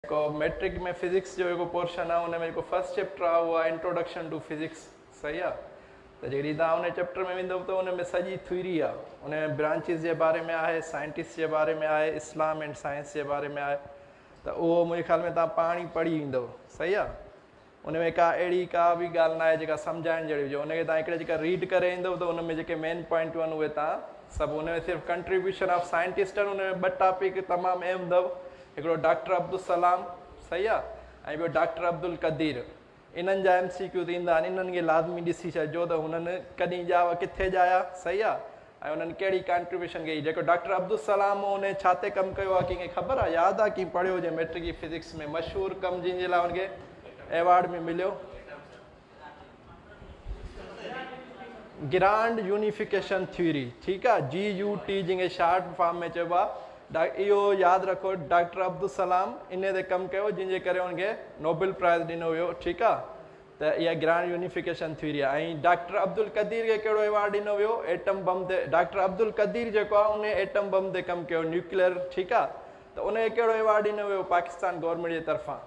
को मैट्रिक में फिजिक्स जो एगो पोर्शन आहे उन में जेको फर्स्ट चैप्टर आहे उहो आहे इंट्रोडक्शन टू फिजिक्स, सही आहे। त जॾहिं तव्हां उन चैप्टर में वेंदव त उन में सॼी थ्योरी आहे, उन में ब्रांचिस जे बारे में आहे, साइंटिस्ट जे बारे में आहे, इस्लाम एंड साइंस जे बारे में आहे। त उहो मुंहिंजे ख़्याल में तव्हां पाण ई पढ़ी ईंदव, सही आहे। उन में का अहिड़ी का बि ॻाल्हि न आहे जेका सम्झाइण जहिड़ी हुजे, उनखे तव्हां हिकिड़े जेका रीड करे ईंदव त उन में जेके मेन पॉइंटूं आहिनि उहे तव्हां सभु, उन में सिर्फ़ु कंट्रीब्यूशन ऑफ साइंटिस्ट आहिनि, उन में 2 टॉपिक तमामु अहम अथव। हिकिड़ो डॉक्टर अब्दुल सलाम, सही आहे, ऐं ॿियो डॉक्टर अब्दुल कदीर। इन्हनि जा MCQ ईंदा आहिनि, इन्हनि खे लाज़मी ॾिसी छॾिजो त हुननि कॾहिं ॼावा किथे ॼाया, सही आहे, ऐं उन्हनि कहिड़ी कॉन्ट्रीब्यूशन कई। जेको डॉक्टर अब्दुल सलाम हो उन छा ते कमु कयो आहे, कंहिंखे ख़बर आहे, यादि आहे, कीअं पढ़ियो हुजे मैट्रिक जी फिजिक्स में, मशहूरु कमु जंहिंजे लाइ हुनखे एवॉर्ड में मिलियो, ग्रांड यूनिफिकेशन थ्योरी, ठीकु आहे, GUT जंहिंखे शॉर्ट फॉर्म में चइबो आहे। इहो यादि रखो, डॉक्टर अब्दुल सलाम इन ते कमु कयो जंहिंजे करे हुनखे नोबेल प्राइज़ ॾिनो वियो, ठीकु आहे। त इहा ग्रांड यूनिफिकेशन थ्योरी आहे। ऐं डॉक्टर अब्दुल कदीर खे कहिड़ो एवॉर्ड ॾिनो वियो, एटम बम ते। डॉक्टर अब्दुल कदीर जेको आहे उन एटम बम ते कमु कयो, न्यूक्लियर, ठीकु आहे। त उनखे कहिड़ो एवॉर्ड ॾिनो वियो पाकिस्तान गवर्नमेंट जे तरफ़ां,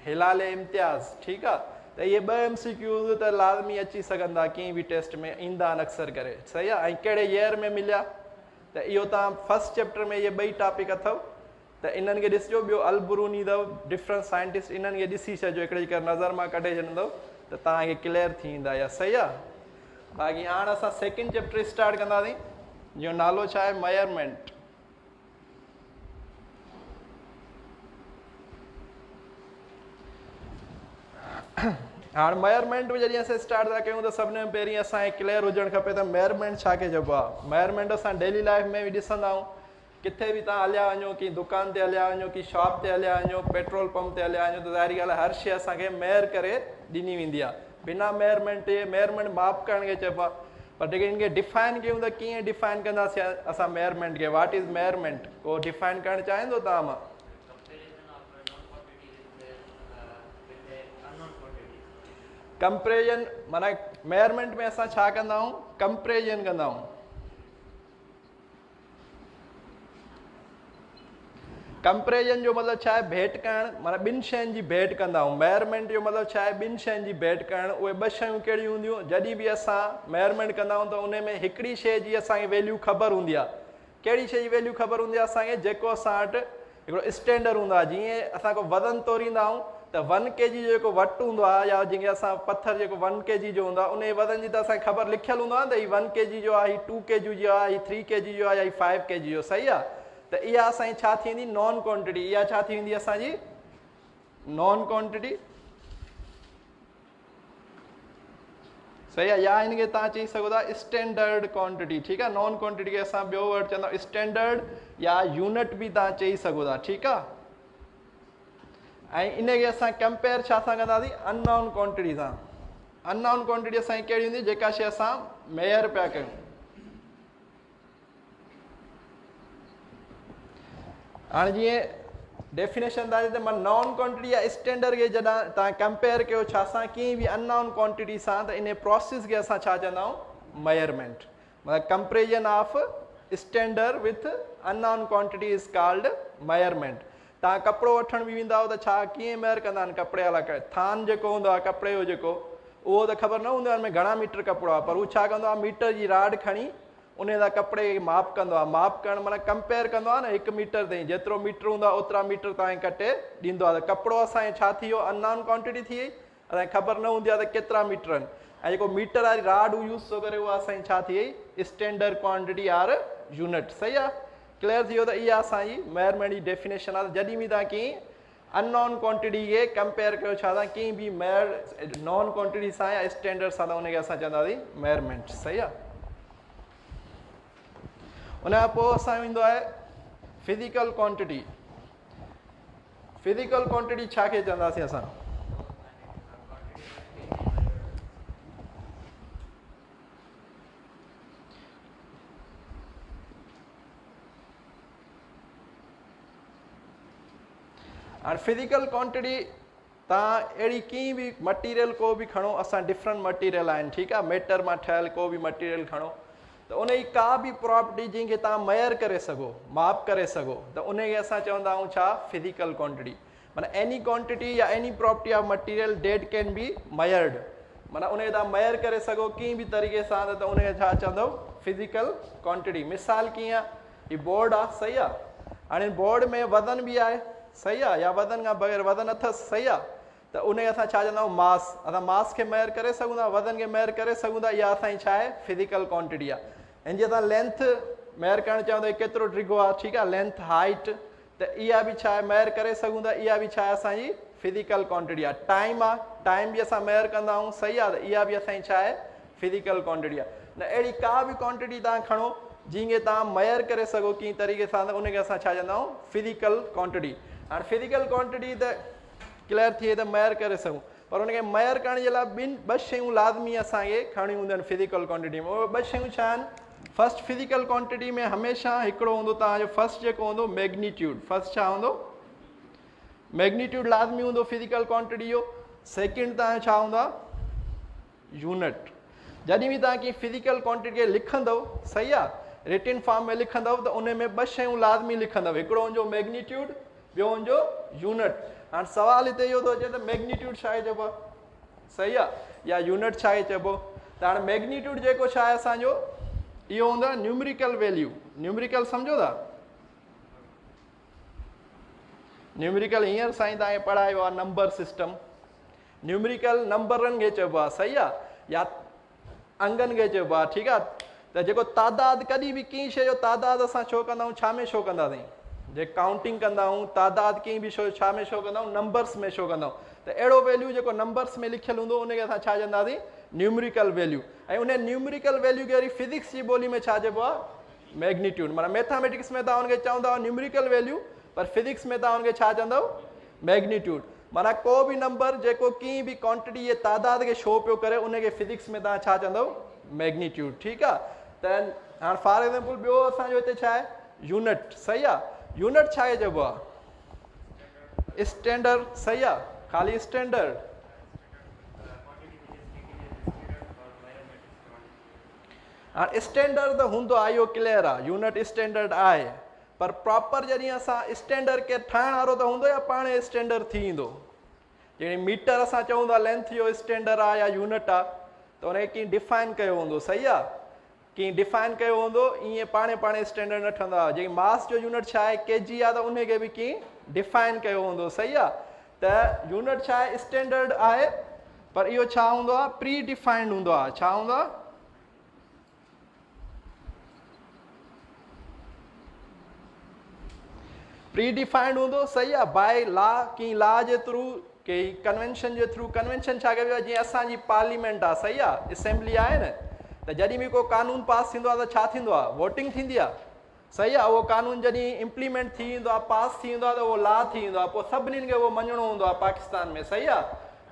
हिलाल इम्तियाज़, ठीकु आहे। त इहे 2 MCQ त लाज़मी अची सघंदा, कंहिं बि टेस्ट में ईंदा आहिनि अक्सर करे, सही आहे। ऐं कहिड़े ईयर में मिलिया, त इहो तव्हां फर्स्ट चैप्टर में इहे 2 टॉपिक अथव, त इन्हनि खे ॾिसिजो। ॿियो अलबरूनी अथव, डिफरेंट साइंटिस्ट, इन्हनि खे ॾिसी छॾिजो, हिकिड़े जेकर नज़र मां कढे छॾींदव त तव्हांखे क्लियर थी ईंदा, या सही आहे। बाक़ी हाणे असां सेकेंड चैप्टर स्टार्ट कंदासीं, जो नालो छा आहे, मेजरमेंट। हाणे मेजरमेंट में जॾहिं असां स्टार्ट था कयूं त सभिनी खां पहिरीं असांखे क्लियर हुजणु खपे त मेजरमेंट छा खे चइबो आहे। मेजरमेंट असां डेली लाइफ में बि ॾिसंदा आहियूं, किथे बि तव्हां हलिया वञो, की दुकान ते हलिया वञो, की शॉप ते हलिया वञो, पेट्रोल पंप ते हलिया वञो, त ज़ाहिरी ॻाल्हि आहे हर शइ असांखे मेयर करे ॾिनी वेंदी आहे। बिना मेजरमेंट जे, मेजरमेंट माप करण खे चइबो आहे, पर जेके इनखे डिफाइन कयूं त कीअं डिफाइन कंदासीं असां मेजरमेंट खे, व्हाट इज़ मेजरमेंट, को डिफाइन करणु चाहींदो तव्हां मां? कंपेरिजन, माना मेजरमेंट में असां छा कंदा आहियूं, कंपेरिजन कंदा आहियूं। कंपेरिजन जो मतिलबु छा आहे, भेट करणु, माना 2 शयुनि जी भेट कंदा आहियूं। मेजरमेंट जो मतिलबु छा आहे, 2 शयुनि जी भेट करणु। उहे 2 शयूं कहिड़ियूं हूंदियूं, जॾहिं बि असां मेजरमेंट कंदा आहियूं त उन में हिकिड़ी शइ जी असांखे वैल्यू ख़बर हूंदी आहे। कहिड़ी शइ जी वैल्यू ख़बर हूंदी आहे असांखे, जेको असां वटि हिकिड़ो स्टैंडर्ड हूंदो आहे। जीअं असां को वज़न तोरींदा आहियूं त 1 kg जो जेको वटि हूंदो आहे, या जंहिंखे असां पथर जेको 1 kg जो हूंदो आहे, उन जे वज़न जी त असांखे ख़बर लिखियलु हूंदो आहे त हीउ 1 kg जो आहे, हीउ 2 kg जो आहे, हीउ 3 kg जो आहे, या हीउ 5 kg जो, सही आहे। त इहा असांजी छा थींदी, नॉन क्वांटिटी। इहा छा थी वेंदी असांजी, नॉन क्वांटिटी, सही आहे। या हिनखे तव्हां चई सघो था स्टैंडर्ड क्वांटिटी, ठीकु आहे। नॉन क्वांटिटी खे असां ॿियो वर्ड चवंदा आहियूं स्टैंडर्ड, या यूनिट बि तव्हां चई सघो था, ठीकु आहे। ऐं इनखे असां कंपेयर छा सां कंदासीं, अननोन क्वांटिटी सां। अननोन क्वांटिटी असांजी कहिड़ी हूंदी, जेका शइ असां मेयर पिया कयूं। हाणे जीअं डेफिनेशन था त मां नॉन क्वांटिटी या स्टैंडर्ड खे जॾहिं तव्हां कंपेयर कयो छा सां, कीअं बि अननोन क्वांटिटी सां, त इन प्रोसेस खे असां छा चवंदा आहियूं, मेजरमेंट। मतिलबु comparison of standard with unknown quantity is called measurement. तव्हां कपिड़ो वठण बि वेंदा आहियो त छा कीअं मेयर कंदा आहिनि कपिड़े वारा, थान जेको हूंदो आहे कपिड़े जो जेको, उहो त ख़बर न हूंदो आहे हुन में घणा मीटर कपिड़ो आहे, पर उहो छा कंदो आहे, मीटर जी राड खणी उन सां कपिड़े खे माप कंदो आहे। माप करणु माना कंपेयर कंदो आहे न, 1 मीटर ताईं जेतिरो मीटर हूंदो आहे ओतिरा मीटर तव्हांखे कटे ॾींदो आहे। त कपिड़ो असांखे छा थी वियो, अननोन क्वांटिटी थी वई, असांखे ख़बर न हूंदी आहे त केतिरा मीटर आहिनि। ऐं जेको मीटर वारी राड यूज़ थो करे, उहा असांजी छा थी वई, स्टैंडर्ड क्वांटिटी आर यूनिट, सही आहे। क्लियर थी वियो। त इहा असांजी मेजरमेंट जी डेफिनेशन आहे। जॾहिं बि तव्हां कीअं अननोन क्वांटिटी खे कंपेयर कयो छा सां, कंहिं बि मेयर नॉन क्वांटिटी सां या स्टैंडर्ड सां, त उनखे असां चवंदासीं मेजरमेंट, सही आहे। उन खां पोइ असांजो ईंदो आहे फिज़िकल क्वांटिटी। फिज़िकल क्वांटिटी छा खे चवंदासीं असां, हाणे फिज़िकल क्वांटिटी तव्हां अहिड़ी कीअं बि मटीरियल को बि खणो, असां डिफरेंट मटीरियल आहिनि, ठीकु आहे। मैटर मां ठहियलु को बि मटीरियल खणो, त त उन जी का बि प्रॉपर्टी जंहिंखे तव्हां मयर करे सघो, माप करे सघो, त उनखे असां चवंदा आहियूं छा, फिज़िकल क्वांटिटी। माना एनी क्वांटिटी या any property of material date can be मयर्ड, माना उनखे तव्हां मयर करे सघो कंहिं बि तरीक़े सां, त उनखे छा चवंदव, फिज़िकल क्वांटिटी। मिसाल कीअं आहे, ही बोर्ड आहे, सही आहे, हाणे बोर्ड में वज़न बि आहे, सही आहे, या वज़न खां बग़ैर वज़न अथसि, सही आहे, त उनखे असां छा चवंदा आहियूं, मास। असां मास खे मेयर करे सघूं था, वज़न खे मेयर करे सघूं था, इहा असांजी छा आहे, फिज़िकल क्वांटिटी आहे। ऐं जीअं असां लेंथ मेयर करणु चवंदा आहियूं, केतिरो डिघो आहे, ठीकु आहे, लेंथ हाइट, त इहा बि छा आहे, मेयर करे सघूं था, इहा बि छा आहे, असांजी फिज़िकल क्वांटिटी आहे। टाइम आहे, टाइम बि असां मेयर कंदा आहियूं, सही आहे, त इहा बि असांजी छा आहे, फिज़िकल क्वांटिटी आहे। न अहिड़ी का बि क्वांटिटी तव्हां खणो जंहिंखे तव्हां मेयर करे सघो कंहिं तरीक़े सां, त उनखे असां छा चवंदा आहियूं, फिज़िकल क्वांटिटी। हाणे फिज़िकल क्वांटिटी त क्लियर थिए त मेयर करे सघूं, पर उनखे मेयर करण जे लाइ ॿ शयूं लाज़मी असांखे खणियूं हूंदियूं आहिनि फिज़िकल क्वांटिटी में। उहे ॿ शयूं छा आहिनि, फर्स्ट फिज़िकल क्वांटिटी में हमेशह हिकिड़ो हूंदो तव्हांजो, फर्स्ट जेको हूंदो मैग्नीट्यूड, फर्स्ट छा हूंदो, मैग्नीट्यूड लाज़मी हूंदो फिज़िकल क्वांटिटी जो। सेकेंड तव्हांजो छा हूंदो आहे, यूनिट। जॾहिं बि तव्हां कंहिं फिज़िकल क्वांटिटी खे लिखंदव, सही आहे, रिटिन फॉर्म में लिखंदव, त उन में ॿ शयूं लाज़मी लिखंदव, हिकिड़ो हुनजो मैग्नीट्यूड, ॿियो हुनजो यूनिट। हाणे सवाल हिते इहो थो अचे त मैग्नीट्यूड छा आहे चइबो आहे, सही आहे, या यूनिट छा आहे चइबो। त हाणे मैग्नीट्यूड जेको छा आहे असांजो, इहो हूंदो आहे न्यूमेरिकल वैल्यू। न्यूमेरिकल सम्झो था, न्यूमेरिकल हींअर साईं तव्हांखे पढ़ायो आहे नंबर सिस्टम। न्यूमेरिकल नंबरनि खे चइबो आहे, सही आहे, या अंगनि खे चइबो आहे, ठीकु आहे। त जेको तादाद, कॾहिं बि कंहिं शइ जो तादाद असां छो कंदा आहियूं, छा में छो कंदासीं, जे काउंटिंग कंदा आहियूं, तादाद कंहिं बि शइ छा में छो कंदा आहियूं, नंबर्स में छो कंदा आहियूं। त अहिड़ो वैल्यू जेको नंबर्स में लिखियलु हूंदो उनखे असां छा चवंदासीं, न्यूमेरिकल वैल्यू। ऐं उन न्यूमेरिकल वैल्यू खे वरी फिज़िक्स जी ॿोली में छा चइबो आहे, मैग्नीट्यूड। माना मैथमेटिक्स में तव्हां हुनखे चवंदा न्यूमेरिकल वैल्यू, पर फिज़िक्स में तव्हां हुनखे छा चवंदव, मैग्नीट्यूड। माना को बि नंबर जेको कंहिं बि क्वांटिटी जे तादाद खे शो पियो करे, उनखे फिज़िक्स में तव्हां छा चवंदव, मैग्नीट्यूड, ठीकु आहे। त हाणे फॉर एग्ज़ाम्पल ॿियो असांजो हिते छा आहे, यूनिट, सही आहे। यूनिट छा आहे चइबो आहे, स्टैंडर्ड, सही आहे, ख़ाली स्टैंडर्ड। हाणे स्टैंडर्ड त हूंदो आहे, इहो क्लियर आहे, यूनिट स्टैंडर्ड आहे, पर प्रॉपर जॾहिं असां स्टैंडर्ड के ठाहिण वारो त हूंदो या पाणे स्टैंडर्ड थी ईंदो। जॾहिं मीटर असां चऊं था लेंथ जो स्टैंडर्ड आहे या यूनिट आहे, त उनखे कीअं डिफाइन कयो हूंदो, सही आहे, कीअं डिफाइन कयो हूंदो, ईअं पाणे स्टैंडर्ड न ठहंदो आहे। जेकी मास जो यूनिट छा आहे, केजी आहे, त उनखे बि कीअं डिफाइन कयो हूंदो, सही आहे। त यूनिट छा आहे, स्टैंडर्ड आहे, पर इहो छा हूंदो आहे, प्री डिफाइंड हूंदो आहे। छा हूंदो आहे, प्री डिफाइंड हूंदो, सही आहे, बाय लॉ, कंहिं लॉ जे थ्रू, कंहिं कन्वेंशन जे थ्रू। कन्वेंशन छा कयो आहे, जीअं असांजी पार्लियामेंट आहे, सही आहे, असेंबली आहे न, त जॾहिं बि को कानून पास थींदो आहे त छा थींदो आहे, वोटिंग थींदी आहे, सही आहे। उहो कानून जॾहिं इम्प्लीमेंट थी वेंदो आहे, पास थी वेंदो आहे, त उहो लॉ थी वेंदो आहे, पोइ सभिनीनि खे उहो मञिणो हूंदो आहे पाकिस्तान में, सही आहे,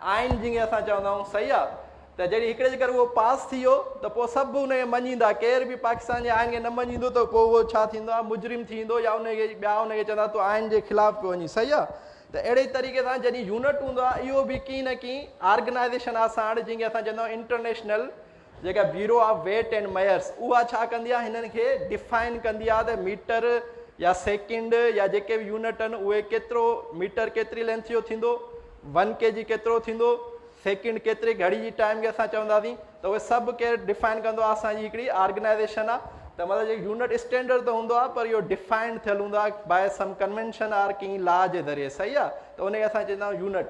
आइन जंहिंखे असां चवंदा आहियूं, सही आहे। त जॾहिं हिकिड़े जे करे उहो पास थी वियो, त पोइ सभु उनखे मञींदा, केर बि पाकिस्तान जे आइन खे न मञींदो त पोइ उहो छा थींदो आहे, मुजरिम थी वेंदो, या उनखे ॿिया उनखे चवंदा तूं आइन जे ख़िलाफ़ पियो वञी, सही आहे। त अहिड़े तरीक़े सां जॾहिं यूनिट हूंदो आहे, इहो बि कीअं न कीअं ऑर्गेनाइज़ेशन आहे असां वटि, जंहिंखे असां चवंदा आहियूं इंटरनेशनल जेका bureau of weight and measures, उहा छा कंदी आहे, हिननि खे डिफाइन कंदी आहे त मीटर या सेकेंड या जेके बि यूनिट आहिनि उहे केतिरो, मीटर केतिरी लेंथ जो थींदो, 1 kg केतिरो थींदो, सेकेंड केतिरे घड़ी जी टाइम खे असां चवंदासीं, त उहे सभु केरु डिफाइन कंदो आहे, असांजी हिकिड़ी ऑर्गेनाइज़ेशन आहे। त मतिलबु जेको यूनिट स्टैंडर्ड त हूंदो आहे, पर इहो डिफाइंड थियलु हूंदो आहे बाय सम कन्वेंशन आर कंहिं लॉ जे ज़रिए, सही आहे, त उनखे असां चवंदा आहियूं यूनिट।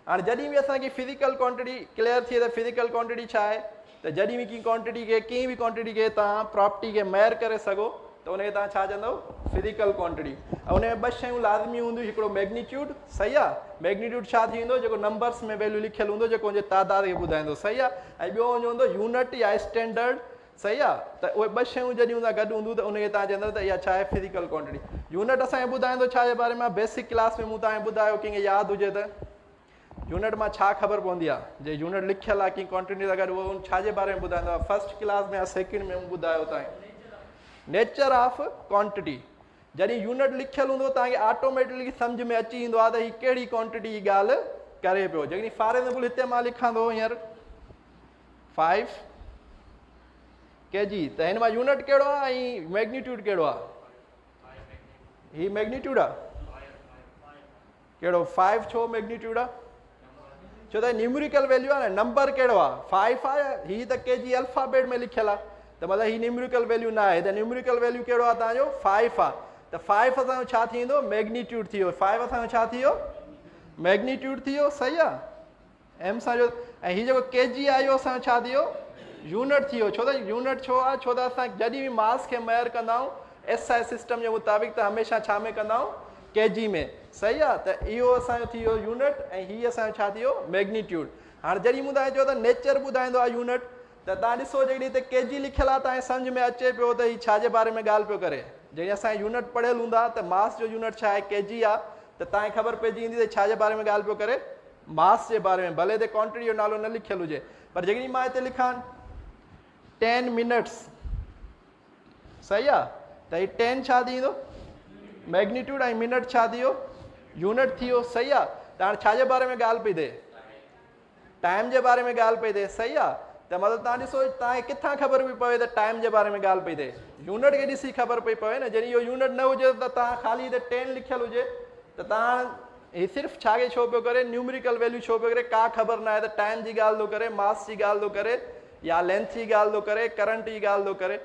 हाणे जॾहिं बि असांखे फिज़िकल क्वांटिटी क्लियर थिए त फिज़िकल क्वांटिटी छा आहे, त जॾहिं बि कंहिं क्वांटिटी खे, कंहिं बि क्वांटिटी खे तव्हां प्रॉपर्टी खे मेयर करे सघो, त उनखे तव्हां छा चवंदव, फिज़िकल क्वांटिटी। ऐं उन में ॿ शयूं लाज़मी हूंदियूं, हिकिड़ो मैग्नीट्यूड, सही आहे, मैग्नीट्यूड छा थी वेंदो, जेको नंबर्स में वैल्यू लिखियलु हूंदो, जेको हुनजे तादाद खे ॿुधाईंदो, सही आहे। ऐं ॿियो हुनजो हूंदो यूनिट या स्टैंडर्ड, सही आहे। त उहे ॿ शयूं जॾहिं हूंदा गॾु हूंदियूं, त उनखे तव्हां चवंदव त इहा छा आहे, फिज़िकल क्वांटिटी। यूनिट असांखे ॿुधाईंदो छा जे बारे में, बेसिक क्लास में मूं तव्हांखे ॿुधायो, कंहिंखे यादि हुजे त यूनिट मां छा ख़बर पवंदी आहे, जे यूनिट लिखियलु आहे कंहिं क्वांटिटी सां गॾु, उहो छा जे बारे में ॿुधाईंदो आहे, फर्स्ट क्लास में या सेकेंड में मूं ॿुधायो तव्हांखे, नेचर ऑफ क्वांटिटी। जॾहिं यूनिट लिखियलु हूंदो, तव्हांखे ऑटोमेटिकली सम्झ में अची वेंदो आहे त हीअ कहिड़ी क्वांटिटी जी ॻाल्हि करे पियो। जॾहिं फॉर एग्ज़ाम्पल हिते मां लिखां थो हींअर 5 kg त हिन मां यूनिट कहिड़ो आहे ऐं मैग्नीट्यूड कहिड़ो आहे? ही मैग्नीट्यूड आहे कहिड़ो 5 छो मैग्नीट्यूड आहे? छो त न्यूमेरिकल वैल्यू आहे न, नंबर कहिड़ो आहे 5 आहे, ही त kg अल्फाबेट में लिखियल आहे त मतिलबु ही न्यूमेरिकल वैल्यू न आहे, त न्यूमेरिकल वैल्यू कहिड़ो आहे तव्हांजो 5 आहे, त 5 असांजो छा थींदो मैग्नीट्यूड थी वियो, 5 असांजो छा थी वियो मैग्नीट्यूड थी वियो, सही आहे एम सां जो। ऐं हीउ जेको kg आहे इहो असांजो छा थी वियो यूनिट थी वियो, छो त यूनिट छो आहे, छो त असां जॾहिं बि मास खे मेयर कंदा आहियूं SI सिस्टम जे मुताबिक़ त हमेशह छा में कंदा आहियूं kg में, सही आहे, त इहो असांजो थी वियो यूनिट ऐं हीअ असांजो छा थी वियो मैग्नीट्यूड। हाणे जॾहिं ॿुधाए चयो त नेचर ॿुधाईंदो आहे यूनिट, त तव्हां ॾिसो जॾहिं हिते kg लिखियल आहे तव्हांजे सम्झ में अचे पियो त हीउ छाजे बारे में ॻाल्हि पियो करे, जॾहिं असांजे यूनिट पढ़ियल हूंदा त मास जो यूनिट छा आहे kg आहे, त तव्हांखे ख़बर पइजी वेंदी त छाजे बारे में ॻाल्हि पियो करे मास जे बारे में, भले हिते क्वांटिटी जो नालो न लिखियल हुजे, पर जॾहिं मां हिते लिखां 10 मिनट्स, सही आहे, त हीउ 10 छा थींदो मैग्नीट्यूड ऐं मिनट छा थी वियो यूनिट थी वियो, सही आहे। त हाणे छाजे बारे में ॻाल्हि पई थिए टाइम जे बारे में ॻाल्हि पई थिए, सही आहे, त मतिलबु तव्हां ॾिसो तव्हांखे किथां ख़बर पई पवे त टाइम जे बारे में ॻाल्हि पई थिए, यूनिट खे ॾिसी ख़बर पई पवे न, जॾहिं इहो यूनिट न हुजे त तव्हां ख़ाली हिते 10 लिखियल हुजे त तव्हां ही सिर्फ़ु छाखे छो पियो करे न्यूमेरिकल वैल्यू छो पियो करे, का ख़बर न आहे त टाइम जी ॻाल्हि थो करे, मास जी ॻाल्हि थो करे, या लेंथ जी ॻाल्हि थो करे, करंट जी ॻाल्हि थो करे,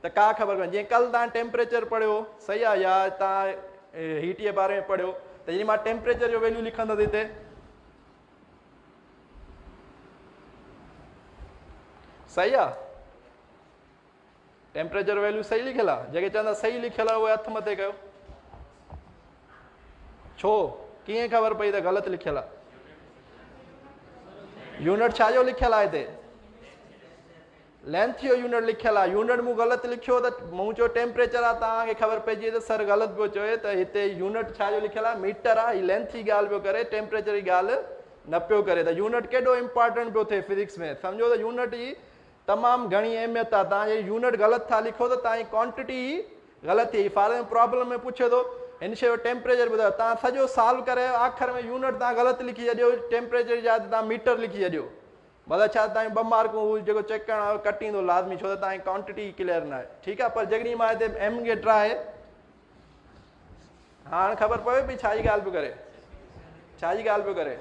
त का ख़बर कोन्हे। जीअं कल्ह तव्हां टेम्परेचर पढ़ियो, सही आहे, या तव्हां हीट जे बारे में पढ़ियो, त जॾहिं मां टेम्परेचर जो वैल्यू लिखंदुसि हिते, सही आहे, टेम्परेचर वैल्यू सही लिखियल आहे, जेके चवंदा सही लिखियल आहे उहे हथ मथे कयो, छो कीअं ख़बर पई त ग़लति लिखियल आहे? यूनिट छाजो लिखियल आहे हिते लेंथ जो यूनिट लिखियल आहे, यूनिट मूं ग़लति लिखियो त मूं चयो टेम्परेचर आहे, तव्हांखे ख़बर पइजी त सर ग़लति पियो चए, त हिते यूनिट छाजो लिखियल आहे मीटर आहे, हीअ लेंथ जी ॻाल्हि पियो करे, टेम्परेचर जी ॻाल्हि न पियो करे, त यूनिट केॾो इंपॉर्टेंट पियो थिए फिजिक्स में, सम्झो त यूनिट जी तमामु घणी अहमियत आहे, तव्हां जे यूनिट ग़लति था लिखो त तव्हांजी क्वांटिटी ग़लति थी, फॉर एग्जाम्पल प्रॉब्लम में पुछे थो हिन शइ जो टेम्परेचर ॿुधायो, तव्हां सॼो सॉल्व करे आख़िर में यूनिट तव्हां ग़लति लिखी छॾियो, टेम्परेचर जी जाइ ते तव्हां मीटर लिखी छॾियो, मतिलबु छा तव्हांजी 2 मार्कूं जेको चेक करण वारो कटींदो लाज़मी, छो त तव्हांजी क्वांटिटी क्लियर न आहे, ठीकु आहे। पर जॾहिं मां हिते एम खे ट्राए, हाणे ख़बर पवे पई छाजी ॻाल्हि पियो करे, छाजी ॻाल्हि पियो करे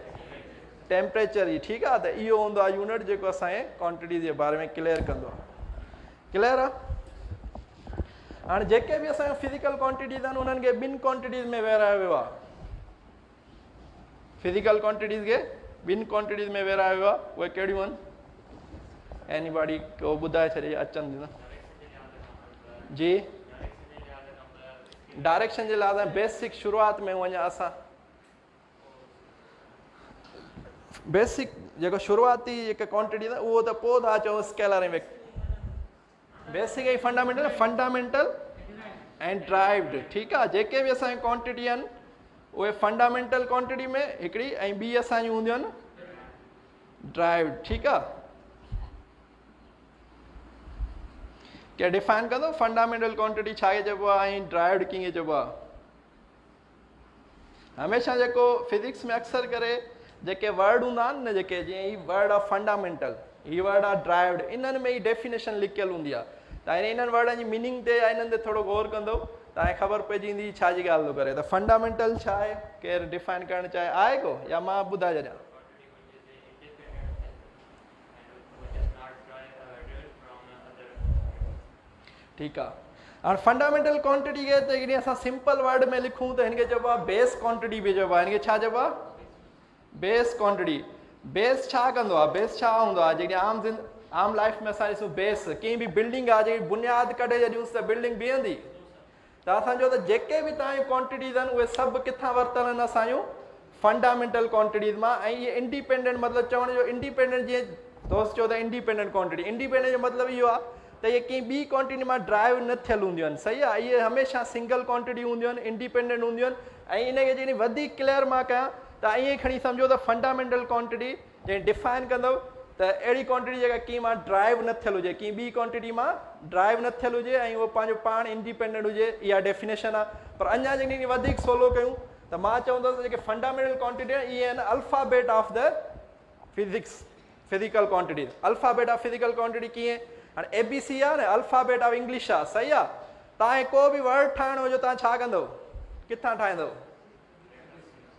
टेम्परेचर जी, ठीकु आहे, त इहो हूंदो आहे यूनिट जेको असांजे क्वांटिटी जे बारे में क्लियर कंदो आहे, क्लियर आहे। हाणे जेके बि असांजो फिज़िकल क्वांटिटीज़ आहिनि उन्हनि खे 2 क्वांटिटीज़ में विरहायो वियो आहे, फिज़िकल क्वांटिटीज़ खे 2 क्वांटिटीज़ में विरहायो वियो आहे, उहे कहिड़ियूं आहिनि? एनीबॉडी को ॿुधाए छॾे अचनि थियूं जी, डायरेक्शन जे लाइ बेसिक शुरूआत में वञा असां, बेसिक जेको शुरूआती जेका क्वांटिटी आहे उहो त पोइ था चऊं स्केलर ऐं वेक्टर, बेसिक ऐं फंडामेंटल, फंडामेंटल ऐं ड्राइव्ड, ठीकु आहे। जेके बि असांजी क्वांटिटी आहिनि उहे फंडामेंटल क्वांटिटी में हिकिड़ी ऐं ॿी असांजी हूंदियूं आहिनि ड्राइव्ड, ठीकु आहे। केरु डिफाइन कंदो फंडामेंटल क्वांटिटी छाखे चइबो आहे ऐं ड्राइव्ड कीअं चइबो आहे? हमेशह जेको फिजिक्स में अक्सर करे जेके वर्ड हूंदा आहिनि न, जेके जीअं ही वर्ड ऑफ फंडामेंटल, ही वर्ड आहे ड्राइव्ड, इन्हनि में ई डेफिनेशन लिखियल हूंदी आहे, त इन्हनि वर्डनि जी मीनिंग ते या इन्हनि ते थोरो गौर कंदो तव्हांखे ख़बर पइजी वेंदी छाजी ॻाल्हि थो करे। त फंडामेंटल छा आहे, केरु डिफाइन करणु चाहे आहे को, या मां ॿुधाए छॾियां? ठीकु आहे। हाणे फंडामेंटल क्वांटिटी खे त जॾहिं असां सिंपल वर्ड में लिखूं त हिनखे चइबो आहे बेस क्वांटिटी बि चइबो आहे, हिनखे छा चइबो आहे? Base quantity. बेस छा कंदो आहे? बेस छा हूंदो आहे? जेकॾहिं आम लाइफ में असां ॾिसूं बेस, कंहिं बि बिल्डिंग आहे जेकी बुनियादु कढे छॾियूंसि त बिल्डिंग बीहंदी, त असांजो त जेके बि तव्हांजूं क्वांटिटीज़ आहिनि उहे सभु किथां वरितल आहिनि? असांजूं फंडामेंटल क्वांटिटीज़ मां। ऐं इहे इंडिपेंडेंट, मतिलबु चवण जो इंडिपेंडेंट, जीअं दोस्त चयो त इंडिपेंडेंट क्वांटिटी, इंडिपेंडेंट जो मतिलबु इहो आहे त इहे कंहिं ॿी क्वांटिटी मां ड्राइव न थियल हूंदियूं आहिनि, सही आहे। इहे हमेशह सिंगल क्वांटिटी हूंदियूं आहिनि, इंडिपेंडेंट हूंदियूं आहिनि। ऐं इनखे जॾहिं वधीक क्लियर मां कयां त ईअं खणी सम्झो त फंडामेंटल क्वांटिटी जॾहिं डिफाइन कंदव त अहिड़ी क्वांटिटी जेका कंहिं मां ड्राइव न थियल हुजे, कंहिं ॿी क्वांटिटी मां ड्राइव न थियल हुजे ऐं उहो पंहिंजो पाण इंडिपेंडेंट हुजे, इहा डेफिनेशन आहे। पर अञा जॾहिं वधीक सवलो कयूं त मां चवंदुसि जेके फंडामेंटल क्वांटिटी आहिनि इहे आहिनि alphabet of the physics, physical quantities. Alphabet of physical quantity कीअं? हाणे ABC आहे न अल्फाबेट ऑफ इंग्लिश आहे, सही आहे। तव्हांखे को बि वर्ड ठाहिणो हुजे तव्हां छा कंदव, किथां ठाहींदव?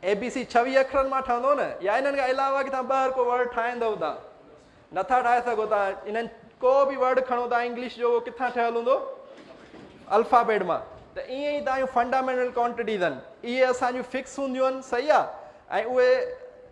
ABC 26 अखरनि मां ठहंदो न, या इन्हनि खां अलावा किथां ॿाहिरि को वर्ड ठाहींदव तव्हां? नथा ठाहे सघो तव्हां। इन्हनि को बि वर्ड खणो तव्हां इंग्लिश जो, किथां ठहियल हूंदो? अल्फाबेट मां। त ईअं ई तव्हांजूं फंडामेंटल क्वांटिटीज़ आहिनि, इहे असांजूं फिक्स हूंदियूं आहिनि, सही आहे। ऐं उहे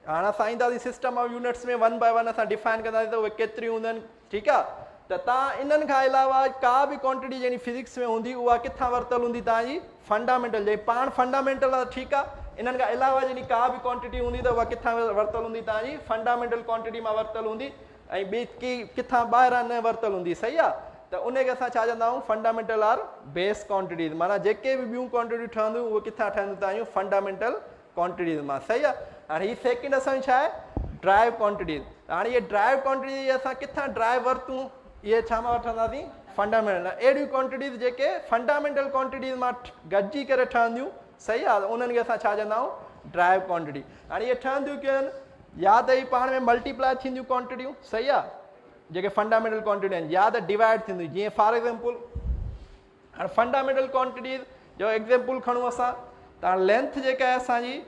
हाणे असां ईंदासीं सिस्टम ऑफ यूनिट्स में 1 बाय 1 असां डिफाइन कंदासीं त उहे केतिरियूं हूंदियूं आहिनि, ठीकु आहे। त तव्हां इन्हनि खां अलावा का बि क्वांटिटी जहिड़ी फिज़िक्स में हूंदी उहा किथां वरितल हूंदी? तव्हांजी फंडामेंटल, जे पाण फंडामेंटल आहे, ठीकु आहे। इन्हनि खां अलावा जहिड़ी का बि क्वांटिटी हूंदी त उहा किथां वरितल हूंदी? तव्हांजी फंडामेंटल क्वांटिटी मां वरितल हूंदी, ऐं ॿी किथां ॿाहिरां न वरितल हूंदी, सही आहे। त उनखे असां छा चवंदा आहियूं? Fundamental or base quantities. माना जेके बि ॿियूं क्वांटिटियूं ठहंदियूं उहे किथां ठहंदियूं? तव्हांजूं फंडामेंटल क्वांटिटीज़ मां, सही आहे। हाणे हीअ सेकेंड असांजी छा आहे? Drive quantities. हाणे इहे ड्राइव क्वांटिटी असां किथां ड्राइव वरितूं? इहे छा मां वठंदासीं? फंडामेंटल। अहिड़ियूं क्वांटिटीज़ जेके फंडामेंटल क्वांटिटीज़ मां गॾिजी करे ठहंदियूं, सही आहे, उन्हनि खे असां छा चवंदा आहियूं? Drive quantity. हाणे इहे ठहंदियूं कीअं आहिनि? या त ई पाण में मल्टीप्लाए थींदियूं क्वांटिटियूं, सही आहे, जेके फंडामेंटल क्वांटिटी आहिनि, या त डिवाइड थींदियूं। जीअं फॉर एग्जाम्पल हाणे फंडामेंटल क्वांटिटीज़ जो एग्जाम्पल खणूं असां, त हाणे लेंथ जेका आहे असांजी,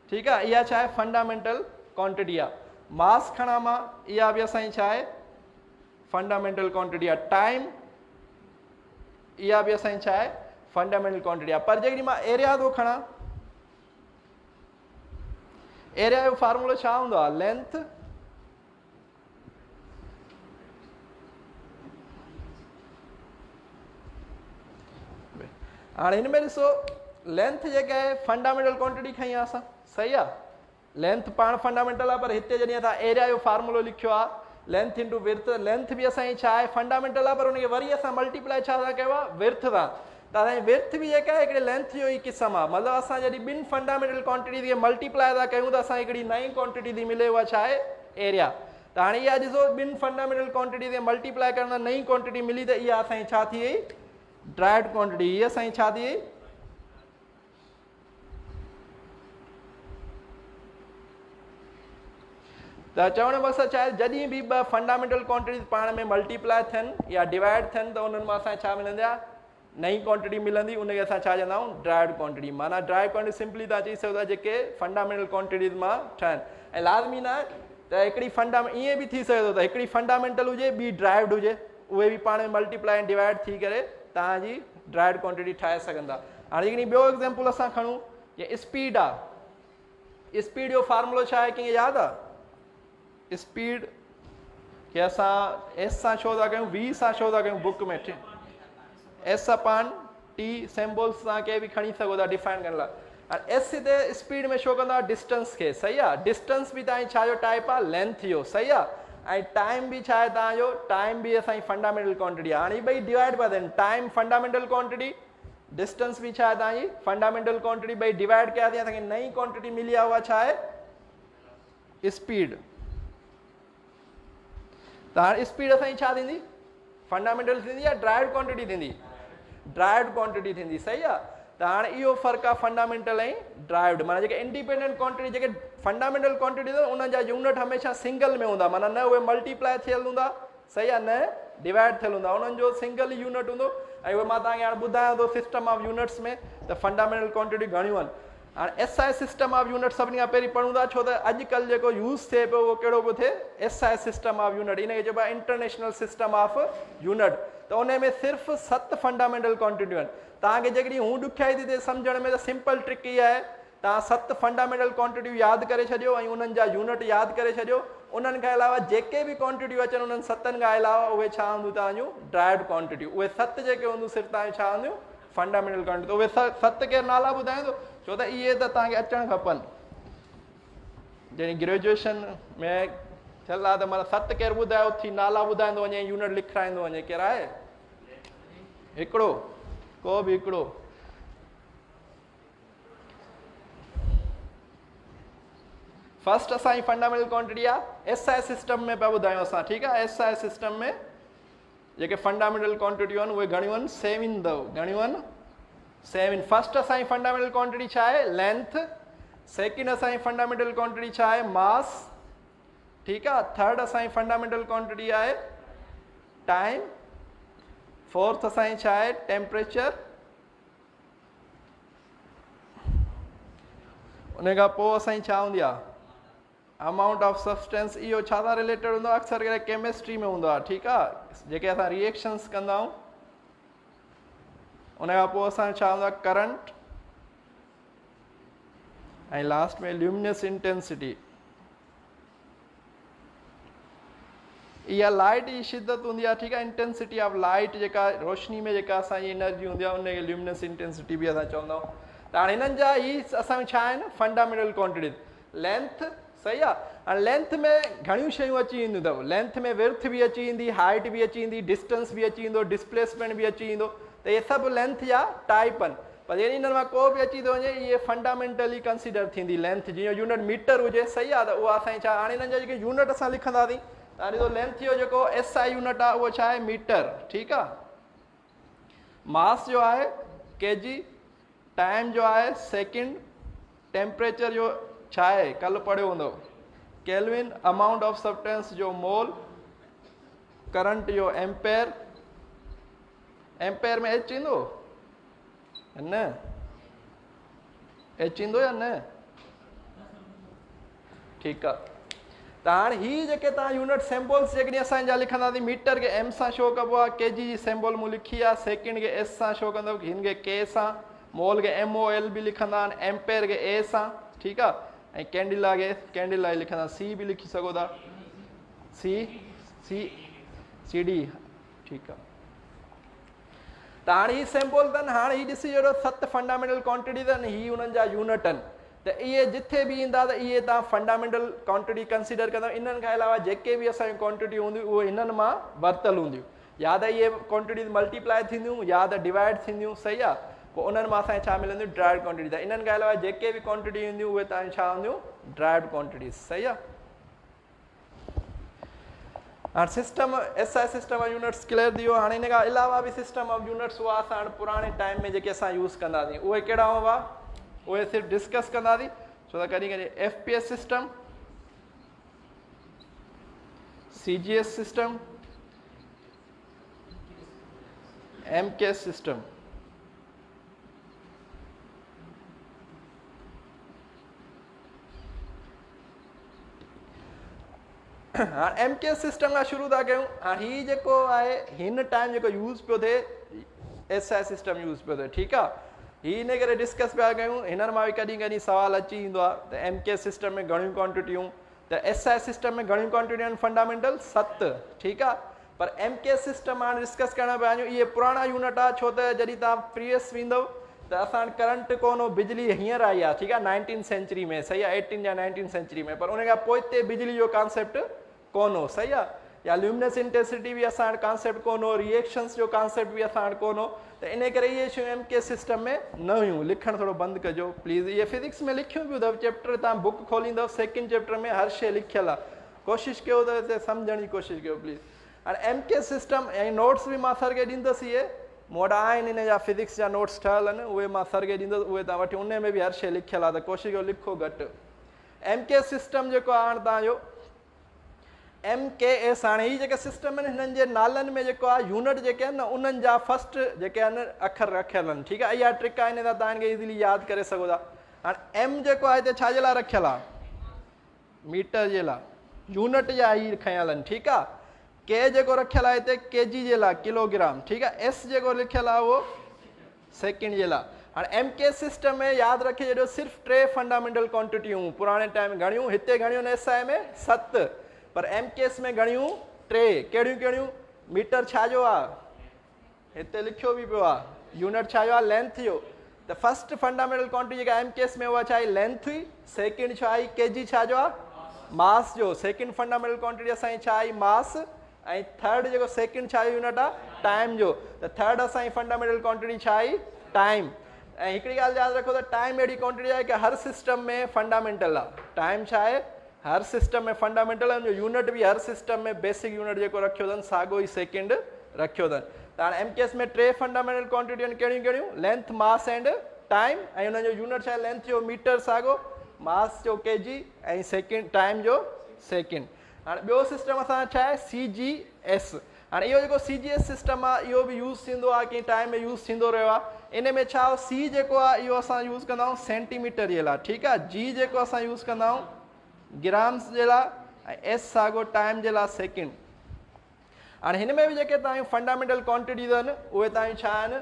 ठीकु आहे, इहा छा आहे? फंडामेंटल क्वांटिटी आहे। मास खणां मां, इहा बि असांजी छा आहे? फंडामेंटल क्वांटिटी आहे। टाइम, इहा बि असांजी छा आहे? फंडामेंटल क्वांटिटी आहे। पर जेकॾहिं मां एरिया थो खणां, एरिया जो फार्मूलो छा हूंदो आहे? लेंथ हाणे हिन में ॾिसो, लेंथ जेका आहे फंडामेंटल क्वांटिटी खई आहे असां, सही आहे। लेंथ पाण फंडामेंटल आहे, पर हिते जॾहिं असां एरिया जो फार्मूलो लिखियो आहे, लेंथ इंटू विर्थ, लेंथ बि असांजी छा आहे? फंडामेंटल आहे, पर उनखे वरी असां मल्टीप्लाए छा था कयो आहे? विर्थ सां। त असांजी विर्थ बि जेका आहे हिकिड़े लेंथ जो ई क़िस्म आहे। मतिलबु असां जॾहिं ॿिनि फंडामेंटल क्वांटिटी खे मल्टीप्लाए था कयूं त असां हिकिड़ी नई क्वांटिटी थी मिले, उहा छा आहे? एरिया। त हाणे इहा ॾिसो, ॿिनि फंडामेंटल क्वांटिटी खे मल्टीप्लाए करण सां नई क्वांटिटी मिली, त इहा असांजी छा थी वई? Derived quantity. इहा असांजी छा थी वई? त चवण जो मक़सदु छा आहे? जॾहिं बि ॿ फंडामेंटल क्वांटिटीज़ पाण में मल्टीप्लाए थियनि या डिवाइड थियनि, त उन्हनि मां असांखे छा मिलंदी आहे? नई क्वांटिटी मिलंदी, उनखे असां छा चवंदा आहियूं? Derived quantity. माना ड्राइव क्वांटिटी सिंपली तव्हां चई सघो था जेके फंडामेंटल क्वांटिटीज़ मां ठहनि। ऐं लाज़मी न आहे त हिकिड़ी ईअं बि थी सघे थो त हिकिड़ी फंडामेंटल हुजे, ॿी ड्राइव्ड हुजे, उहे बि पाण में मल्टीप्लाए ऐं डिवाइड थी करे तव्हांजी ड्राइव्ड क्वांटिटी ठाहे सघंदा। हाणे हिकिड़ी ॿियो एग्जाम्पल असां खणूं, जीअं स्पीड आहे। स्पीड जो फार्मूलो छा आहे? कंहिंखे यादि आहे? स्पीड खे असां एस सां छो था कयूं? वी सां छो था कयूं? बुक में एस अपान टी सिम्बोल्स तव्हां के बि खणी सघो था डिफाइन करण लाइ। हाणे एस हिते स्पीड में छो कंदा? डिस्टेंस खे, सही आहे। डिस्टेंस बि तव्हांजी छा जो टाइप आहे? लेंथ जो, सही आहे। ऐं टाइम बि छा आहे तव्हांजो? टाइम बि असांजी फंडामेंटल क्वांटिटी आहे। हाणे ॿई डिवाइड पिया थियनि, टाइम फंडामेंटल क्वांटिटी, डिस्टेंस बि छा आहे तव्हांजी फंडामेंटल क्वांटिटी, ॿई डिवाइड कया थी, असांखे नई क्वांटिटी मिली आहे, उहा छा आहे? स्पीड। त हाणे स्पीड असांजी छा थींदी? फंडामेंटल थींदी या ड्राइव्ड क्वांटिटी थींदी? ड्राइव्ड क्वांटिटी थींदी, सही आहे। त हाणे इहो फ़र्क़ु आहे फंडामेंटल ऐं ड्राइव्ड। माना जेके इंडिपेंडेंट क्वांटिटी, जेके फंडामेंटल क्वांटिटी अथव उन्हनि जा यूनिट हमेशह सिंगल में हूंदा, माना न उहे मल्टीप्लाए थियल हूंदा, सही आहे, न डिवाइड थियल हूंदा, उन्हनि जो सिंगल ई यूनिट हूंदो। ऐं उहे मां तव्हांखे हाणे ॿुधायां थो सिस्टम ऑफ यूनिट्स में त फंडामेंटल क्वांटिटी घणियूं आहिनि। हाणे SI सिस्टम ऑफ यूनिट सभिनी खां पहिरीं पढ़ूं था, छो त अॼुकल्ह जेको यूज़ थिए पियो उहो कहिड़ो पियो थिए? SI system of unit. इनखे चइबो आहे इंटरनेशनल सिस्टम ऑफ यूनिट। त उन में सिर्फ़ु 7 फंडामेंटल क्वांटिटियूं आहिनि। तव्हांखे जेकॾहिं हू ॾुखियाई थी थिए सम्झण में, त सिंपल ट्रिक इहा आहे, तव्हां 7 फंडामेंटल क्वांटिटियूं यादि करे छॾियो ऐं उन्हनि जा यूनिट यादि करे छॾियो। उन्हनि खां अलावा जेके बि क्वांटिटियूं अचनि उन्हनि 7 खां अलावा उहे छा हूंदियूं? तव्हांजूं ड्राइव्ड क्वांटिटियूं। उहे 7 जेके हूंदियूं सिर्फ़ु तव्हांजूं छा हूंदियूं? Fundamental quantity. उहे 7 केरु नाला ॿुधाईंदो? छो त इहे त तव्हांखे अचणु खपनि। जॾहिं ग्रेजुएशन में थियल आहे त माना 7 केरु ॿुधायो थी, नाला ॿुधाईंदो वञे, यूनिट लिखाईंदो वञे, केरु आहे? हिकिड़ो, को बि हिकिड़ो। फर्स्ट असांजी फंडामेंटल क्वांटिटी आहे SI सिस्टम में पिया ॿुधायूं असां, ठीकु आहे। SI सिस्टम में जेके फंडामेंटल क्वांटिटियूं आहिनि उहे घणियूं आहिनि? 7 अथव। घणियूं आहिनि? 7। फर्स्ट असांजी फंडामेंटल क्वांटिटी छा आहे? लेंथ। सेकेंड असांजी फंडामेंटल क्वांटिटी छा आहे? मास, ठीकु आहे। थर्ड असांजी फंडामेंटल क्वांटिटी आहे टाइम, फोर्थ असांजी छा आहे टेम्परेचर, उन खां पोइ असांजी छा हूंदी आहे अमाउंट ऑफ सब्सटेंस। इहो छा सां रिलेटेड हूंदो आहे अक्सर करे केमिस्ट्री में हूंदो आहे, ठीकु आहे, जेके असां रिएक्शन्स कंदा आहियूं। उन खां पोइ असां छा हूंदो आहे करंट, ऐं लास्ट में ल्यूमिनस इंटेंसिटी। इहा लाइट जी शिदत हूंदी आहे, ठीकु आहे, इंटेंसिटी ऑफ लाइट जेका रोशनी में जेका असांजी एनर्जी हूंदी आहे उनखे ल्यूमिनस इंटेंसिटी बि असां चवंदा आहियूं। त हाणे हिननि जा ही असां छा आहिनि फंडामेंटल क्वांटिटीज़। लेंथ सही आहे, हाणे लेंथ में घणियूं शयूं अची ईंदियूं अथव, लेंथ में विर्थ बि अची ईंदी, हाइट बि अची ईंदी, डिस्टेंस बि अची ईंदो, डिस्प्लेसमेंट बि अची ईंदो। त इहे सभु लेंथ जा टाइप आहिनि, पर जॾहिं हिननि मां को बि अची थो वञे इहे फंडामेंटली कंसिडर थींदी लेंथ। जीअं यूनिट मीटर हुजे सही आहे, त उहा असांजी छा हाणे हिननि जा जेके यूनिट असां लिखंदासीं त हाणे ॾिसो लेंथ जो जेको SI यूनिट आहे उहो छा आहे मीटर, ठीकु आहे, मास जो आहे kg, टाइम जो आहे सेकेंड, टेम्परेचर जो छा आहे कल्ह पढ़ियो हूंदो केल्विन, अमाउंट ऑफ सब्सटेंस जो मोल, करंट जो एम्पेयर, एम्पेयर में एच ईंदो न, एच ईंदो या न, ठीकु आहे। त हाणे ही जेके तव्हां यूनिट सिंबल्स जेकॾहिं असांजा लिखंदासीं, मीटर खे M सां शो कबो आहे, kg जी सिंबल मूं लिखी आहे, सेकेंड खे S सां शो कंदो, हिन खे K सां, मोल खे MOL बि लिखंदा आहिनि, एम्पेयर खे A सां, ठीकु आहे, ऐं कैंडिला खे कैंडिला लिखंदा, C बि लिखी सघो था, CD, ठीकु आहे। त हाणे ही सिंबल अथनि, हाणे ही ॾिसी वठो 7 फंडामेंटल क्वांटिटीज़ आहिनि, ही उन्हनि जा यूनिट आहिनि। त इहे जिथे बि ईंदा त इहे तव्हां फंडामेंटल क्वांटिटी कंसिडर कंदा। इन्हनि खां अलावा जेके बि असांजी क्वांटिटी हूंदियूं उहे हिननि मां वरितल हूंदियूं, या त इहे क्वांटिटीज़ मल्टीप्लाए थींदियूं या त डिवाइड थींदियूं, सही आहे, पोइ उन्हनि मां असांखे छा मिलंदियूं ड्राइव्ड क्वांटिटी। त इन्हनि खां अलावा जेके बि क्वांटिटी हूंदियूं उहे तव्हांजी छा हूंदियूं ड्राइव्ड क्वांटिटीज़, सही आहे। हाणे system SI system of units clear थी वियो। हाणे हिन खां अलावा बि सिस्टम ऑफ यूनिट्स हुआ असां हाणे पुराणे टाइम में जेके असां यूज़ कंदासीं उहे कहिड़ा हुआ, उहे सिर्फ़ु डिस्कस कंदासीं। छो त कॾहिं कॾहिं FPS system, CGS system, MKS system. हाणे MKS सिस्टम खां शुरू था कयूं। हाणे हीउ जेको आहे हिन टाइम जेको यूज़ पियो थिए SI सिस्टम यूज़ पियो थिए, ठीकु आहे, हीअ इन करे डिस्कस पिया कयूं। हिननि मां बि कॾहिं कॾहिं सुवाल अची ईंदो आहे त MKS सिस्टम में घणियूं क्वांटिटियूं, त SI सिस्टम में घणियूं क्वांटिटियूं आहिनि फंडामेंटल 7, ठीकु आहे, पर MKS सिस्टम हाणे डिस्कस करण पिया आहियूं। इहे पुराणा यूनिट आहे, छो त जॾहिं तव्हां प्रीवियस वेंदव त असां वटि करंट कोन हो, बिजली हींअर आई आहे, ठीकु आहे, 19th सेंचुरी में, सही आहे, 18 या 19th सेंचुरी में, पर उन खां पोइ हिते बिजली जो कॉन्सेप्ट कोन हो, सही आहे, या ल्यूमिनस इंटेंसिटी बि असां वटि कॉन्सेप्ट कोन हो, रिएक्शन्स जो कॉन्सेप्ट बि असां वटि कोन हो। त इन करे इहे शयूं MKS सिस्टम में न हुयूं। लिखणु थोरो बंदि कजो प्लीज़। इहे फिज़िक्स में लिखियूं बि अथव, चैप्टर तव्हां बुक खोलींदव सेकेंड चैप्टर में हर शइ लिखियलु आहे, कोशिशि कयो त हिते सम्झण जी कोशिशि कयो प्लीज़। हाणे MKS सिस्टम ऐं नोट्स बि मां सर खे ॾींदुसि, इहे मूं वटि आहिनि, इन जा फिज़िक्स जा नोट्स ठहियल आहिनि, उहे मां सर खे ॾींदुसि, उहे तव्हां वठी, उन में बि हर शइ लिखियलु आहे, त कोशिशि कयो लिखो घटि। MKS सिस्टम जेको आहे हाणे तव्हांजो MKS, हाणे हीअ जेके सिस्टम आहिनि हिननि जे नालनि में जेको आहे यूनिट जेके आहिनि न उन्हनि जा फस्ट जेके आहिनि अखर रखियल आहिनि, ठीकु आहे, इहा ट्रिक आहे, इन सां तव्हां इनखे इज़िली यादि करे सघो था। हाणे M जेको आहे हिते छाजे लाइ रखियलु आहे, मीटर जे लाइ, यूनिट जा ही खयल आहिनि, ठीकु आहे। K जेको रखियलु आहे हिते kg जे लाइ, किलोग्राम, ठीकु आहे। S जेको लिखियलु आहे उहो सेकेंड जे लाइ। हाणे MKS सिस्टम में यादि रखे छॾियो सिर्फ़ु 3 फंडामेंटल क्वांटिटियूं, पुराणे टाइम घणियूं, हिते घणियूं आहिनि SI में 7, पर MKS में घणियूं 3, कहिड़ियूं कहिड़ियूं, मीटर छाजो आहे, हिते लिखियो बि पियो आहे, यूनिट छाजो आहे लेंथ जो। त फस्ट फंडामेंटल क्वांटिटी जेका MKS में उहा छा आहे लेंथ हुई, सेकेंड छा आहे kg छाजो आहे मास जो, सेकेंड फंडामेंटल क्वांटिटी असांजी छा आहे मास, ऐं थर्ड जेको सेकेंड छा यूनिट आहे टाइम जो। त थर्ड असांजी फंडामेंटल क्वांटिटी छा आहे टाइम। ऐं हिकिड़ी ॻाल्हि यादि रखो त टाइम अहिड़ी क्वांटिटी आहे कि हर सिस्टम में फंडामेंटल आहे। टाइम छा आहे हर सिस्टम में फंडामेंटल आहे, यूनिट बि हर सिस्टम में बेसिक यूनिट जेको रखियो अथनि साॻियो ई सेकेंड रखियो अथनि। त हाणे MKS में 3 फंडामेंटल क्वांटिटियूं आहिनि, कहिड़ियूं कहिड़ियूं, लेंथ, मास एंड टाइम, ऐं हुनजो यूनिट छा आहे लेंथ जो मीटर साॻियो, मास जो kg, ऐं सेकेंड टाइम जो सेकेंड। हाणे ॿियो सिस्टम असां छा आहे CGS। हाणे इहो जेको CGS सिस्टम आहे इहो बि यूज़ थींदो आहे कंहिं टाइम में यूज़ थींदो रहियो आहे। इन में छा C जेको आहे इहो असां यूज़ कंदा आहियूं सेंटीमीटर जे लाइ, ठीकु आहे। G जेको असां यूज़ कंदा आहियूं ग्राम्स जे लाइ, ऐं S साॻियो टाइम जे लाइ सेकेंड। हाणे हिन में बि जेके तव्हांजूं फंडामेंटल क्वांटिटीज़ आहिनि उहे तव्हांजूं छा आहिनि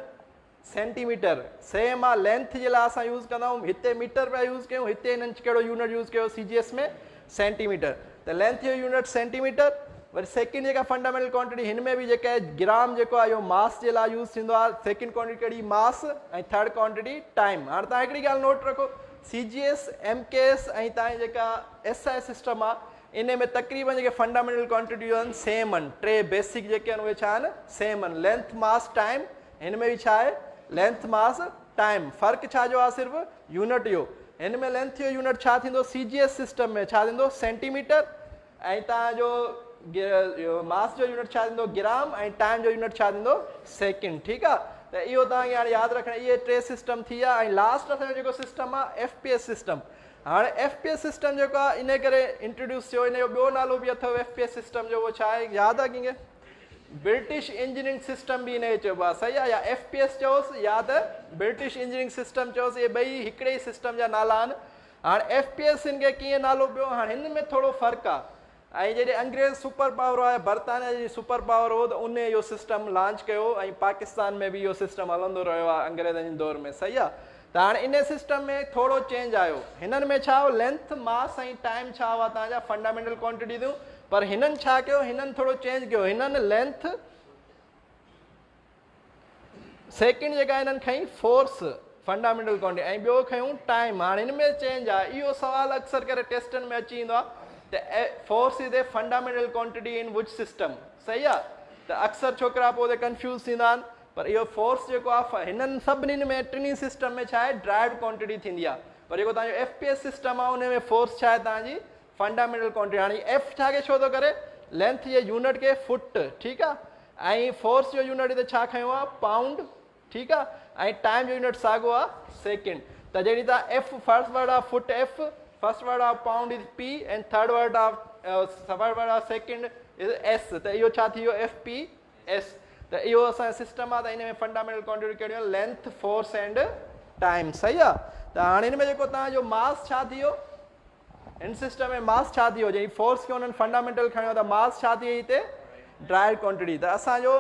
सेंटीमीटर। सेम आहे लेंथ जे लाइ असां यूज़ कंदा आहियूं, हिते मीटर पिया यूज़ कयूं, हिते हिननि कहिड़ो यूनिट यूज़ कयो CGS में सेंटीमीटर। त लेंथ जो यूनिट सेंटीमीटर। वरी सेकेंड जेका फंडामेंटल क्वांटिटी हिन में बि जेका आहे ग्राम जेको आहे इहो मास जे लाइ यूज़ थींदो आहे। सेकेंड क्वांटिटी कहिड़ी मास, ऐं थर्ड क्वांटिटी टाइम। हाणे तव्हां हिकिड़ी ॻाल्हि नोट रखो CGS MKS ऐं तव्हांजी जेका SI सिस्टम आहे इन में तक़रीबन जेके फंडामेंटल क्वांटिटियूं आहिनि सेम आहिनि। टे बेसिक जेके आहिनि उहे छा आहिनि सेम आहिनि, लेंथ मास टाइम। हिन में बि छा आहे लेंथ मास टाइम। फ़र्क़ु छा जो आहे सिर्फ़ु यूनिट जो। हिन में लेंथ जो यूनिट छा थींदो CGS सिस्टम में छा थींदो सेंटीमीटर, ऐं तव्हांजो मास जो यूनिट छा थींदो ग्राम, ऐं टाइम जो यूनिट छा थींदो सेकेंड, ठीकु आहे। त इहो तव्हांखे हाणे यादि रखणु, इहे टे सिस्टम थी विया। ऐं लास्ट असांजो जेको सिस्टम आहे FPS सिस्टम। हाणे FPS सिस्टम जेको आहे इन करे इंट्रोड्यूस थियो, इन जो ॿियो नालो बि अथव FPS सिस्टम जो, उहो छा आहे यादि आहे कंहिंखे ब्रिटिश इंजीनियरिंग सिस्टम बि इनखे चइबो आहे, सही आहे। या FPS चयोसि या त ब्रिटिश इंजीनियरिंग सिस्टम चयोसि, इहे ॿई हिकिड़े ई सिस्टम जा नाला आहिनि। हाणे FPS हिन खे कीअं नालो पियो, हाणे हिन में थोरो फ़र्क़ु आहे। ऐं जॾहिं अंग्रेज़ सुपर पावर आहे, बरतानिया जी सुपर पावर हो, त उन इहो सिस्टम लॉन्च कयो, ऐं पाकिस्तान में बि इहो सिस्टम हलंदो रहियो आहे अंग्रेज़नि जे दौर में, सही आहे। त हाणे इन सिस्टम में थोरो चेंज आयो। हिननि में छा हो लेंथ मास ऐं टाइम छा हुआ तव्हांजा फंडामेंटल क्वांटिटी थियूं, पर हिननि छा कयो हिननि थोरो चेंज कयो। हिननि लेंथ सेकेंड जेका हिननि खईं फोर्स फंडामेंटल क्वांटिटी, ऐं ॿियो खयूं टाइम। हाणे हिन में चेंज आहे। इहो सुवालु अक्सर करे टेस्टनि में अची ईंदो आहे त force is a fundamental quantity in which system, सही आहे। त अक्सर छोकिरा पोइ कंफ्यूज़ थींदा आहिनि, पर इहो फोर्स जेको आहे हिननि सभिनी में टिनी सिस्टम में छा आहे ड्राइव्ड क्वांटिटी थींदी आहे। पर जेको तव्हांजो FPS सिस्टम आहे उन में फोर्स छा आहे तव्हांजी फंडामेंटल क्वांटिटी। हाणे F छा खे छो थो करे लेंथ जे यूनिट खे फुट, ठीकु आहे। ऐं फोर्स जो यूनिट हिते छा खयो आहे पाउंड, ठीकु आहे। ऐं टाइम जो यूनिट साॻियो आहे सेकेंड। त जॾहिं तव्हां F फर्स्ट वर्ड आहे foot F, first word of pound is P, and third word of second is S। त इहो छा थी वियो FPS। त इहो असांजो सिस्टम आहे। त इन में फंडामेंटल क्वांटिटी कहिड़ियूं आहिनि लेंथ फोर्स एंड टाइम, सही आहे। त हाणे हिन में जेको तव्हांजो मास छा थी वियो हिन सिस्टम में मास छा थी वियो, जॾहिं फोर्स खे हुननि फंडामेंटल खयो त मास छा थी वई हिते ड्राइव्ड क्वांटिटी। त असांजो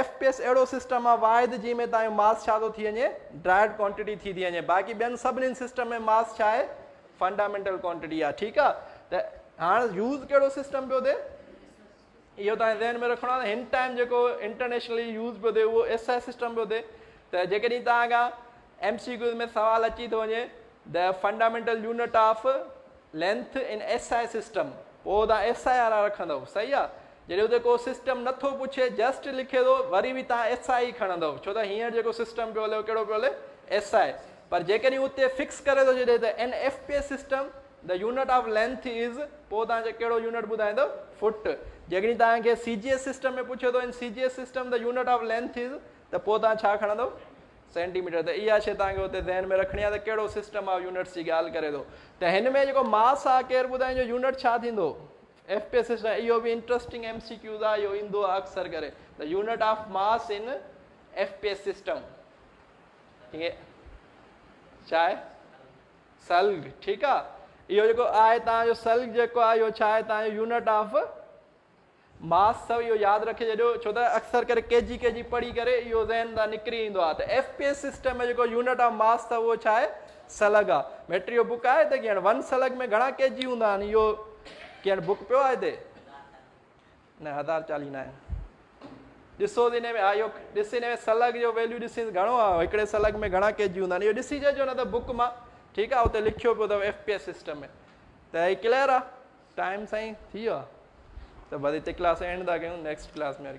FPS अहिड़ो सिस्टम आहे वाहिद जंहिंमें तव्हांजो मास छा थो थी वञे ड्राइव्ड क्वांटिटी थी वञे। बाक़ी ॿियनि सभिनीनि सिस्टम में मास छा आहे फंडामेंटल क्वांटिटी आहे, ठीकु आहे। त हाणे यूज़ कहिड़ो सिस्टम पियो थिए इहो तव्हांजे ज़हन में रखिणो आहे। हिन टाइम जेको इंटरनेशनली यूज़ पियो थिए उहो SI सिस्टम पियो थिए। त जेकॾहिं तव्हां खां MCQ में सवालु अची थो वञे the fundamental unit of length in SI system, पोइ तव्हां SI वारा रखंदव, सही आहे। जॾहिं हुते को सिस्टम नथो पुछे जस्ट लिखे थो वरी बि तव्हां SI ई खणंदव, छो त हींअर जेको सिस्टम पियो हले कहिड़ो पियो हले SI। पर जेकॾहिं उते फिक्स करे थो छॾे त इन FPS system the unit of length is, पोइ तव्हांखे कहिड़ो यूनिट ॿुधाईंदो फुट। जेकॾहिं तव्हांखे CGS सिस्टम में पुछे थो इन CGS system the unit of length is, त पोइ तव्हां छा खणंदव सेंटीमीटर। त इहा शइ तव्हांखे हुते ज़हन में रखणी आहे त कहिड़ो सिस्टम ऑफ यूनिट्स जी ॻाल्हि करे थो। त हिन में जेको मास आहे केरु ॿुधाईंदो यूनिट छा थींदो FPS सिस्टम। इहो बि इंट्रस्टिंग MCQ आहे, इहो ईंदो आहे अक्सर करे। द यूनिट ऑफ मास इन FPS सिस्टम हीअं छा आहे सल्ग, ठीकु आहे। इहो जेको आहे तव्हांजो सल्ग जेको आहे इहो छा आहे तव्हांजो यूनिट ऑफ मास अथव। इहो यादि रखे छॾियो, छो त अक्सर करे KG पढ़ी करे इहो ज़हन तां निकिरी ईंदो आहे। त FPS सिस्टम में जेको यूनिट ऑफ मास अथव उहो छा आहे सलग आहे। बैटरी जो बुक आहे त कीअं 1 सलग में घणा KG हूंदा आहिनि, इहो कीअं बुक पियो आहे हिते न 1040 न आहे। ॾिसो हिन में इहो ॾिस हिन में सलग जो वैल्यू ॾिसी घणो आहे, हिकिड़े सलग में घणा KG हूंदा आहिनि, इहो ॾिसी छॾिजो न त बुक मां, ठीकु आहे। हुते लिखियो पियो अथव FPS सिस्टम में। त हीअ क्लियर आहे टाइम साईं थी वियो आहे। त वरी हिते क्लास एंड था कयूं, नेक्स्ट क्लास में